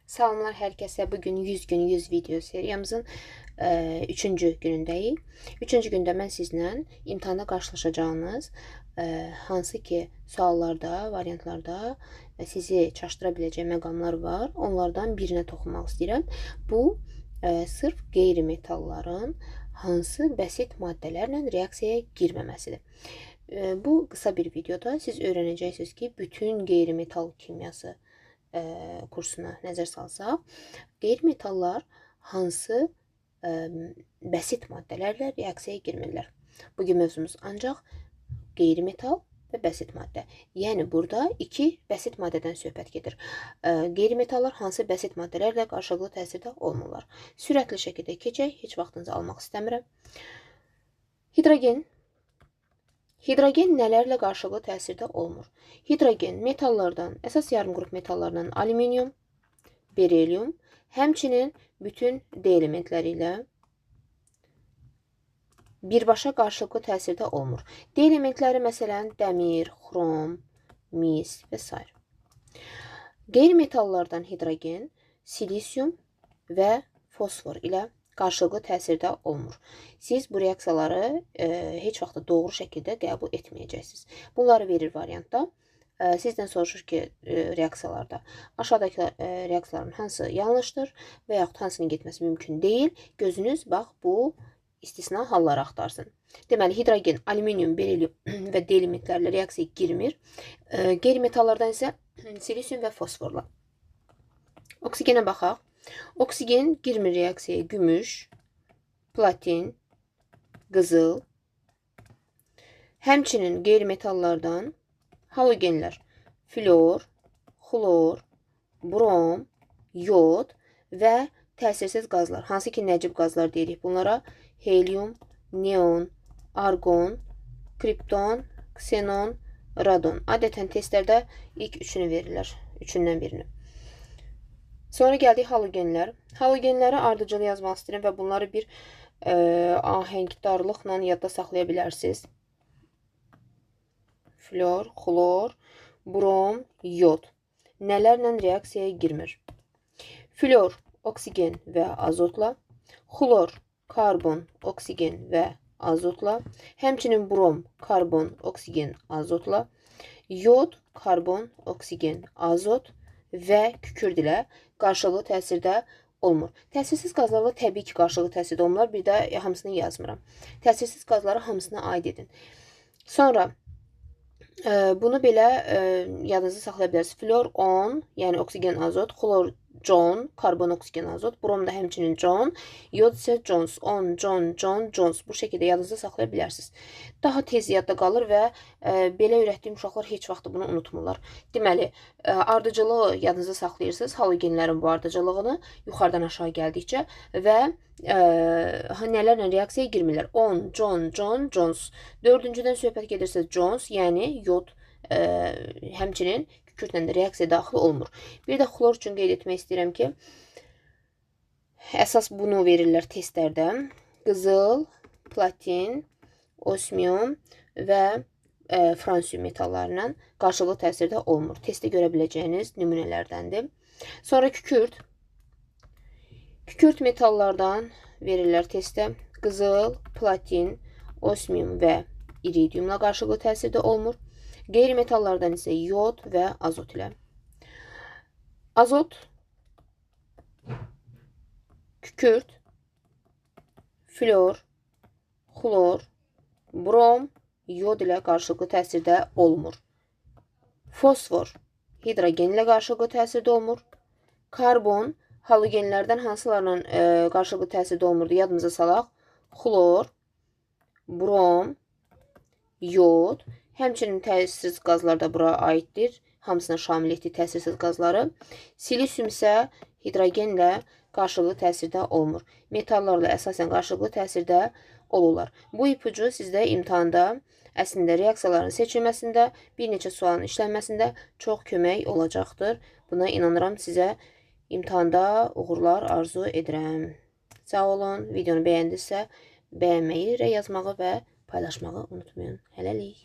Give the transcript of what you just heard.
Salamlar hər kəsə. Bugün 100 gün 100 video seriyamızın 3-cü günündəyik. 3-cü gündə mən sizlə imtahanda qarşılaşacağınız hansı ki suallarda, variantlarda sizi çaşdıra biləcək məqamlar var. Onlardan birinə toxunmaq istəyirəm. Bu sırf qeyri-metalların hansı bəsit maddələrlə reaksiyaya girməməsidir. Bu qısa bir videoda siz öyrənəcəksiniz ki, bütün qeyri-metal kimyası kursuna nəzər salsaq, qeyri-metallar hansı bəsit maddələrlə reaksiyaya girmirlər. Bugün mövzumuz ancaq qeyri-metal və bəsit maddə. Yəni, burada iki bəsit maddədən söhbət gedir. Qeyri-metallar hansı bəsit maddələrlə qarşılıqlı təsirdə olmurlar. Sürətli şəkildə keçək, heç vaxtınızı almaq istəmirəm. Hidrogen. Hidrogen nələrlə qarşılıqlı təsirdə olmur? Hidrogen metallardan, əsas yarımqrup metallardan alüminium, berilyum, həmçinin bütün D elementləri ilə birbaşa qarşılıqlı təsirdə olmur. D elementləri məsələn dəmir, xrom, mis və s. Qeyri-metallardan hidrogen, silisium və fosfor ilə qarşılıqlı təsirdə olmur. Siz bu reaksiyaları heç vaxt doğru şəkildə qəbul etməyəcəksiniz. Bunları verir variantda. Sizdən soruşur ki, reaksiyalarda aşağıdakı reaksiyaların hansı yanlışdır və yaxud hansının getməsi mümkün deyil. Gözünüz bax bu istisna halları axtarsın. Deməli, hidrogen, alüminium, berilyum və D elementlərlə reaksiyaya girmir. Qeyri-metallardan isə silisium və fosforla. Oksigenə baxaq. Oksigen girmir reaksiyaya gümüş, platin, qızıl. Həmçinin qeyri-metallardan halogenlər, flor, xlor, brom, yod və təsirsiz qazlar. Hansı ki, nəcib qazlar deyirik bunlara? Helium, neon, argon, kripton, ksenon, radon. Adətən testlərdə ilk üçünü verirlər. Üçündən birini. Sonra gəldik halogenlər. Halogenləri ardıcılı yazmaq istəyirəm və bunları bir ahəngdarlıqla yadda saxlaya bilərsiniz. Flor, xlor, brom, yod. Nələrlə reaksiyaya girmir? Flor, oksigen və azotla. Xlor, karbon, oksigen və azotla. Həmçinin brom, karbon, oksigen, azotla. Yod, karbon, oksigen, azot və kükürt ilə qarşılıqlı təsirdə olmur. Təsirsiz qazlarla təbii ki, qarşılıqlı təsirdə olmurlar. Bir də hamısını yazmıram. Təsirsiz qazlara hamısına aid edin. Sonra bunu belə yadınızda saxlaya bilərsiniz. Flor 10, yəni oksigen, azot, xlor John, karbon, oksigen, azot, brom da həmçinin John, yod isə Jones, 10, John, John, Jones. Bu şəkildə yadınızda saxlaya bilərsiniz. Daha tez yadda qalır və belə öyrətdiyim uşaqlar heç vaxt bunu unutmurlar. Deməli, ardıcılığı yadınızda saxlayırsınız, halogenlərin bu ardıcılığını yuxarıdan aşağı gəldikcə və nələrlə reaksiyaya girmirlər? 10, John, John, Jones. Dördüncüdən söhbət gedirsə Jones, yəni yod həmçinin kükürtlə də reaksiya daxil olmur. Bir də xlor üçün qeyd etmək istəyirəm ki, əsas bunu verirlər testlərdə. Qızıl, platin, osmium və fransium metallarla qarşılıqlı təsirdə olmur. Testdə görə biləcəyiniz nümunələrdəndir. Sonra kükürt. Kükürt metallardan verirlər testdə. Qızıl, platin, osmium və iridiumla qarşılıqlı təsirdə olmur. Qeyri-metallardan isə yod və azot ilə. Azot, kükürt, flor, xlor, brom, yod ilə qarşılıqlı təsirdə olmur. Fosfor, hidrogen ilə qarşılıqlı təsirdə olmur. Karbon, halogenlərdən hansılarla qarşılıqlı təsirdə olmurdu? Yadımıza salaq. Xlor, brom, yod. Həmçinin təsirsiz qazlar da bura aiddir. Hamısına şamil etdik təsirsiz qazları. Silisium isə hidrogenlə qarşılıqlı təsirdə olmur. Metallarla əsasən qarşılıqlı təsirdə olurlar. Bu ipucu sizdə imtahanda əslində reaksiyaların seçilməsində, bir neçə sualın işlənməsində çox kömək olacaqdır. Buna inanıram, sizə imtahanda uğurlar arzu edirəm. Sağ olun. Videonu bəyəndinizsə bəyənməyi, yazmağı və paylaşmağı unutmayın. Hələlik.